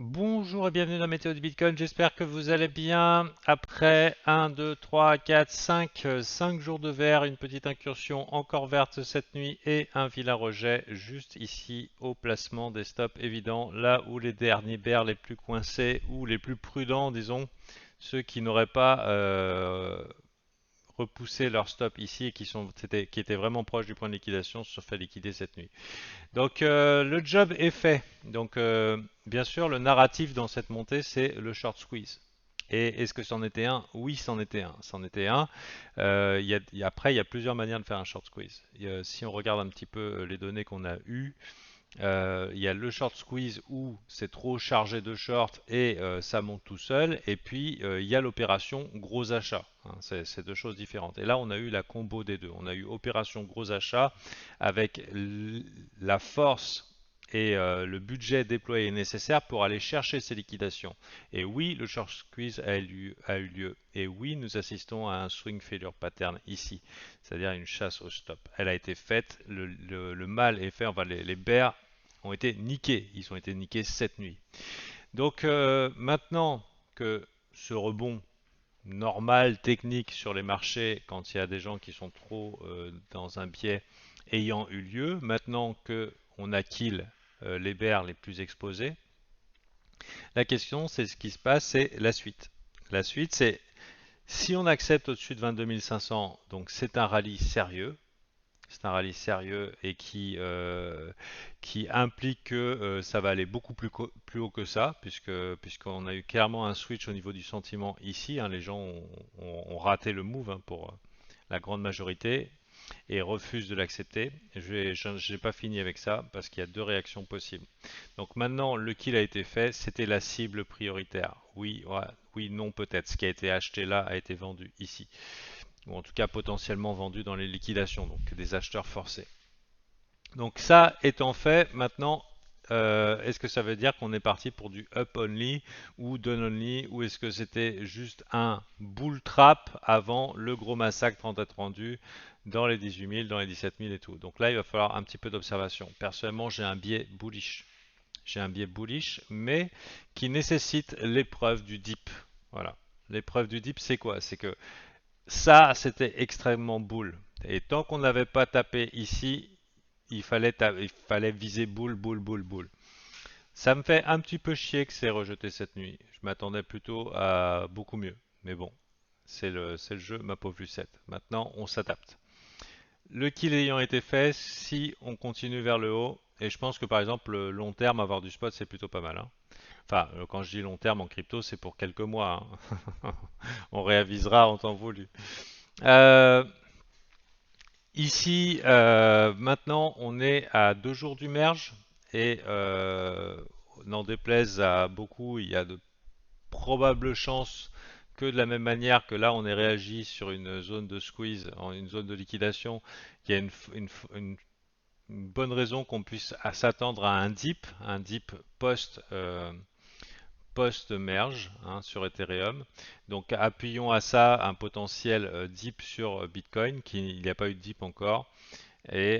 Bonjour et bienvenue dans la météo du Bitcoin. J'espère que vous allez bien. Après 1, 2, 3, 4, 5, 5 jours de vert, une petite incursion encore verte cette nuit et un vilain rejet juste ici au placement des stops évidents, là où les derniers bears les plus coincés ou les plus prudents, disons, ceux qui n'auraient pas repoussé leur stop ici et qui étaient vraiment proches du point de liquidation se sont fait liquider cette nuit. Donc le job est fait. Donc bien sûr, le narratif dans cette montée, c'est le short squeeze. Et est-ce que c'en était un? Oui, c'en était un. C'en était un. Après, il y a plusieurs manières de faire un short squeeze. Si on regarde un petit peu les données qu'on a eues, il y a le short squeeze où c'est trop chargé de short et ça monte tout seul. Et puis il y a l'opération gros achat. Hein, c'est deux choses différentes. Et là, on a eu la combo des deux. On a eu opération gros achat avec la force et le budget déployé nécessaire pour aller chercher ces liquidations. Et oui, le short squeeze a eu lieu. Et oui, nous assistons à un swing failure pattern ici, c'est-à-dire une chasse au stop. Elle a été faite, le mal est fait, enfin les bears ont été niqués, ils ont été niqués cette nuit. Donc maintenant que ce rebond normal, technique sur les marchés, quand il y a des gens qui sont trop dans un biais ayant eu lieu, maintenant que on a kill les bears les plus exposés, la question c'est ce qui se passe, c'est la suite. La suite c'est si on accepte au-dessus de 22 500, donc c'est un rallye sérieux, c'est un rallye sérieux et qui implique que ça va aller beaucoup plus haut que ça, puisqu'on a eu clairement un switch au niveau du sentiment ici. Hein, les gens ont raté le move hein, pour la grande majorité et refusent de l'accepter. Je n'ai pas fini avec ça parce qu'il y a deux réactions possibles. Donc maintenant, le kill a été fait, c'était la cible prioritaire. Oui, ouais, oui, non, peut-être. Ce qui a été acheté là a été vendu ici ou en tout cas potentiellement vendus dans les liquidations, donc des acheteurs forcés. Donc ça étant fait, maintenant, est-ce que ça veut dire qu'on est parti pour du up only ou down only, ou est-ce que c'était juste un bull trap avant le gros massacre 30 à 32 dans les 18 000, dans les 17 000 et tout. Donc là, il va falloir un petit peu d'observation. Personnellement, j'ai un biais bullish. J'ai un biais bullish, mais qui nécessite l'épreuve du dip. Voilà. L'épreuve du dip, c'est quoi? C'est que ça, c'était extrêmement boule. Et tant qu'on n'avait pas tapé ici, il fallait viser boule, boule, boule, boule. Ça me fait un petit peu chier que c'est rejeté cette nuit. Je m'attendais plutôt à beaucoup mieux. Mais bon, c'est le jeu, ma pauvre Lucette. Maintenant, on s'adapte. Le kill ayant été fait, si on continue vers le haut, et je pense que par exemple, le long terme, avoir du spot, c'est plutôt pas mal. Hein. Enfin, quand je dis long terme en crypto, c'est pour quelques mois. Hein. On réavisera en temps voulu. Euh, Ici, maintenant, on est à 2 jours du merge et n'en déplaise à beaucoup, il y a de probables chances que de la même manière que là, on est réagi sur une zone de squeeze, en une zone de liquidation, il y a une bonne raison qu'on puisse s'attendre à un dip post-merge hein, sur Ethereum. Donc appuyons à ça un potentiel dip sur Bitcoin, qui il n'y a pas eu de dip encore. Et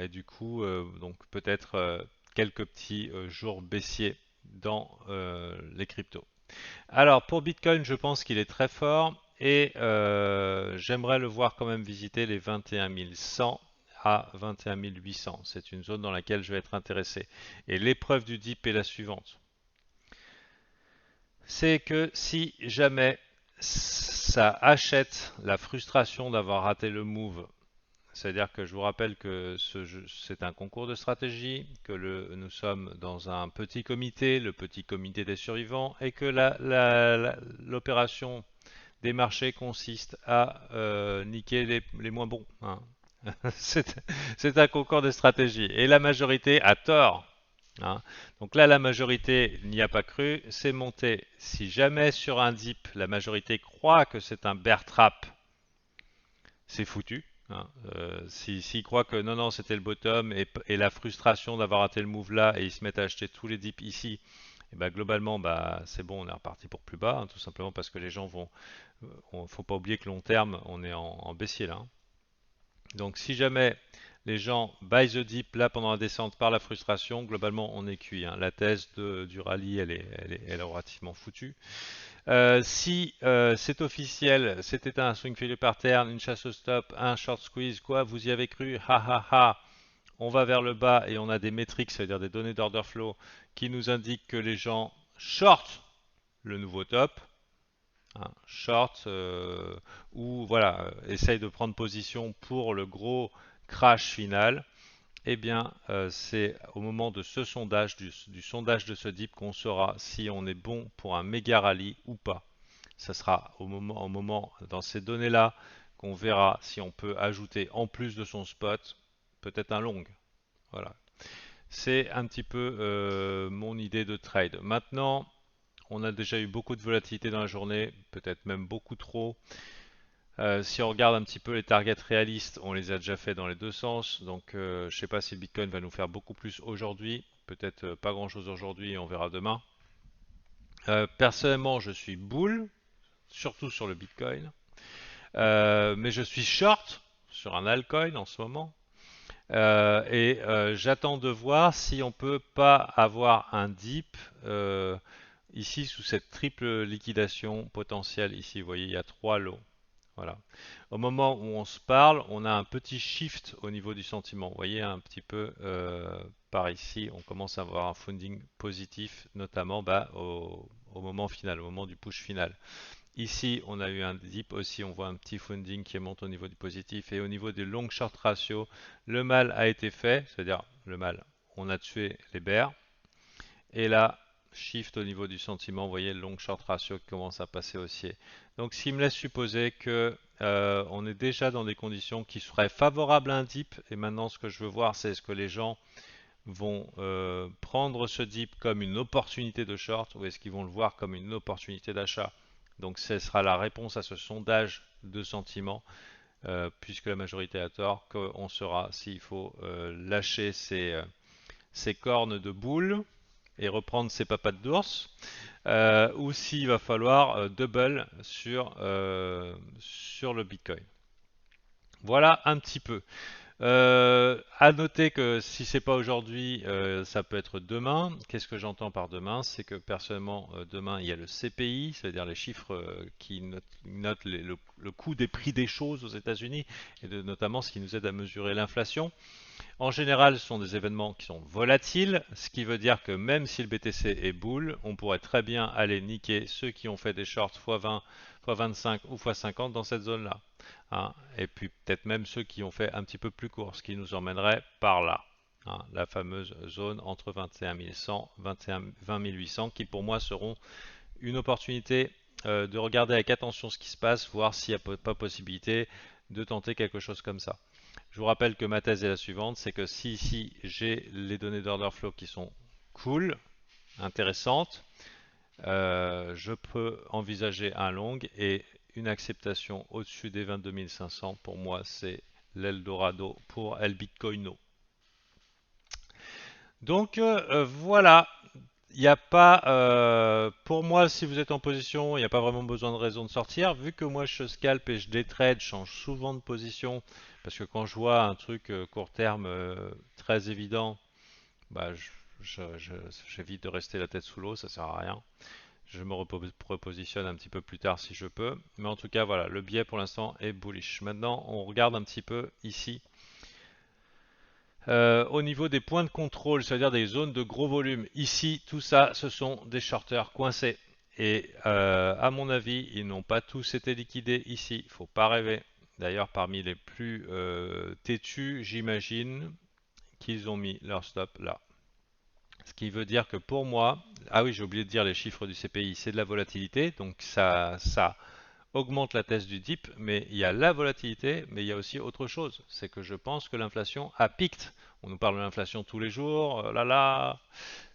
du coup, donc peut-être quelques petits jours baissiers dans les cryptos. Alors pour Bitcoin, je pense qu'il est très fort et j'aimerais le voir quand même visiter les 21 100 à 21 800. C'est une zone dans laquelle je vais être intéressé. Et l'épreuve du dip est la suivante. C'est que si jamais ça achète la frustration d'avoir raté le move. C'est-à-dire que je vous rappelle que c'est un concours de stratégie, que nous sommes dans un petit comité, le petit comité des survivants, et que l'opération des marchés consiste à niquer les moins bons. Hein. C'est un concours de stratégie. Et la majorité a tort. Hein. Donc là, la majorité n'y a pas cru, c'est monté. Si jamais sur un dip, la majorité croit que c'est un bear trap, c'est foutu. Hein. S'ils croient que non, non, c'était le bottom et la frustration d'avoir raté le move là et ils se mettent à acheter tous les dips ici, et bah, globalement, bah, c'est bon, on est reparti pour plus bas, hein, tout simplement parce que les gens vont. Faut pas oublier que long terme, on est en baissier là. Hein. Donc si jamais Les gens buy the dip là pendant la descente par la frustration. Globalement, on est cuit, hein. La thèse du rallye, elle est relativement foutue. Si c'est officiel, c'était un swing failure par terre, une chasse au stop, un short squeeze, quoi, vous y avez cru, ha ha ha, on va vers le bas et on a des métriques, c'est-à-dire des données d'order flow, qui nous indiquent que les gens short le nouveau top, hein, short, ou voilà, essaye de prendre position pour le gros crash final. Eh bien, c'est au moment de ce sondage, du sondage de ce dip, qu'on saura si on est bon pour un méga rallye ou pas. Ça sera au moment dans ces données-là qu'on verra si on peut ajouter en plus de son spot peut-être un long. Voilà. C'est un petit peu mon idée de trade. Maintenant, on a déjà eu beaucoup de volatilité dans la journée, peut-être même beaucoup trop. Si on regarde un petit peu les targets réalistes, on les a déjà fait dans les deux sens. Donc, je ne sais pas si le Bitcoin va nous faire beaucoup plus aujourd'hui. Peut-être pas grand-chose aujourd'hui, on verra demain. Personnellement, je suis bull, surtout sur le Bitcoin. Mais je suis short sur un altcoin en ce moment. J'attends de voir si on peut pas avoir un dip ici sous cette triple liquidation potentielle. Ici, vous voyez, il y a trois lots. Voilà. Au moment où on se parle, on a un petit shift au niveau du sentiment. Vous voyez un petit peu par ici, on commence à avoir un funding positif, notamment au moment final, au moment du push final. Ici, on a eu un dip aussi, on voit un petit funding qui monte au niveau du positif et au niveau des long short ratio, le mal a été fait, c'est-à-dire le mal, on a tué les bears et là, shift au niveau du sentiment, vous voyez le long short ratio qui commence à passer haussier. Donc, ce qui me laisse supposer que on est déjà dans des conditions qui seraient favorables à un dip et maintenant, ce que je veux voir, c'est est-ce que les gens vont prendre ce dip comme une opportunité de short ou est-ce qu'ils vont le voir comme une opportunité d'achat. Donc ce sera la réponse à ce sondage de sentiment, puisque la majorité a tort, qu'on saura s'il faut lâcher ses cornes de boule et reprendre ses papates d'ours, ou s'il va falloir double sur le Bitcoin. Voilà un petit peu. À noter que si c'est pas aujourd'hui, ça peut être demain. Qu'est-ce que j'entends par demain? C'est que personnellement, demain, il y a le CPI, c'est-à-dire les chiffres qui notent le coût des prix des choses aux États-Unis et notamment ce qui nous aide à mesurer l'inflation. En général, ce sont des événements qui sont volatiles, ce qui veut dire que même si le BTC est bull, on pourrait très bien aller niquer ceux qui ont fait des shorts x20, x25 ou x50 dans cette zone-là, hein. Et puis peut-être même ceux qui ont fait un petit peu plus court, ce qui nous emmènerait par là, hein, la fameuse zone entre 21 100 et 20 800 qui pour moi seront une opportunité de regarder avec attention ce qui se passe, voir s'il n'y a pas possibilité de tenter quelque chose comme ça. Je vous rappelle que ma thèse est la suivante, c'est que si ici j'ai les données d'order flow qui sont cool, intéressantes, je peux envisager un long et une acceptation au-dessus des 22 500. Pour moi, c'est l'Eldorado pour El Bitcoino. Donc voilà, il n'y a pas, pour moi, si vous êtes en position, il n'y a pas vraiment besoin de raison de sortir. Vu que moi je scalp et je détrade, je change souvent de position parce que quand je vois un truc court terme très évident, bah, j'évite de rester la tête sous l'eau, ça sert à rien. Je me repositionne un petit peu plus tard si je peux. Mais en tout cas, voilà, le biais pour l'instant est bullish. Maintenant, on regarde un petit peu ici. Au niveau des points de contrôle, c'est-à-dire des zones de gros volume, ici, tout ça, ce sont des shorters coincés. Et à mon avis, ils n'ont pas tous été liquidés ici. Il ne faut pas rêver. D'ailleurs, parmi les plus têtus, j'imagine qu'ils ont mis leur stop là. Ce qui veut dire que pour moi, ah oui, j'ai oublié de dire les chiffres du CPI, c'est de la volatilité, donc ça augmente la thèse du dip, mais il y a la volatilité, mais il y a aussi autre chose. C'est que je pense que l'inflation a piqué. On nous parle de l'inflation tous les jours, là là,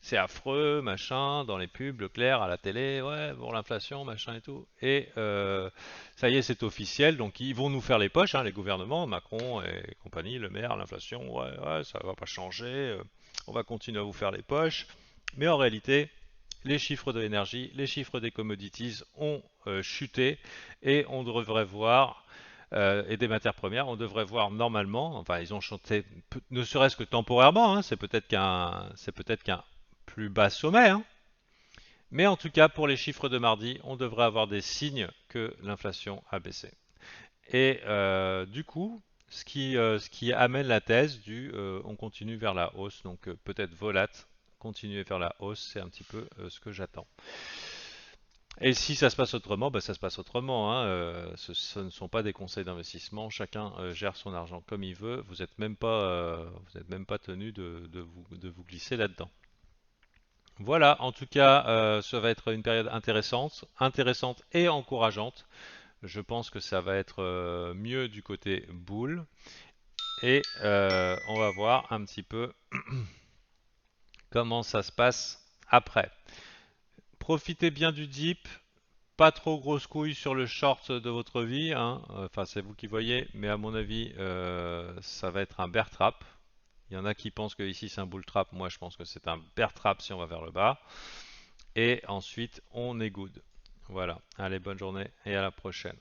c'est affreux, machin, dans les pubs, Leclerc, à la télé, ouais, bon, l'inflation, machin et tout. Et ça y est, c'est officiel, donc ils vont nous faire les poches, hein, les gouvernements, Macron et compagnie, le maire, l'inflation, ouais, ouais, ça va pas changer, on va continuer à vous faire les poches. Mais en réalité, les chiffres de l'énergie, les chiffres des commodities ont chuté et on devrait voir et des matières premières, on devrait voir normalement, enfin ils ont chanté, ne serait-ce que temporairement, hein, c'est peut-être qu'un plus bas sommet, hein, mais en tout cas pour les chiffres de mardi, on devrait avoir des signes que l'inflation a baissé. Et du coup, ce qui amène la thèse du on continue vers la hausse, donc peut-être volat, continuer vers la hausse, c'est un petit peu ce que j'attends. Et si ça se passe autrement, bah, ça se passe autrement, hein. Ce ne sont pas des conseils d'investissement. Chacun gère son argent comme il veut. Vous êtes même pas tenu de vous glisser là-dedans. Voilà, en tout cas, ça va être une période intéressante et encourageante. Je pense que ça va être mieux du côté boule. Et on va voir un petit peu comment ça se passe après. Profitez bien du dip. Pas trop grosse couille sur le short de votre vie, hein. Enfin, c'est vous qui voyez, mais à mon avis, ça va être un bear trap. Il y en a qui pensent que ici c'est un bull trap. Moi, je pense que c'est un bear trap si on va vers le bas. Et ensuite, on est good. Voilà. Allez, bonne journée et à la prochaine.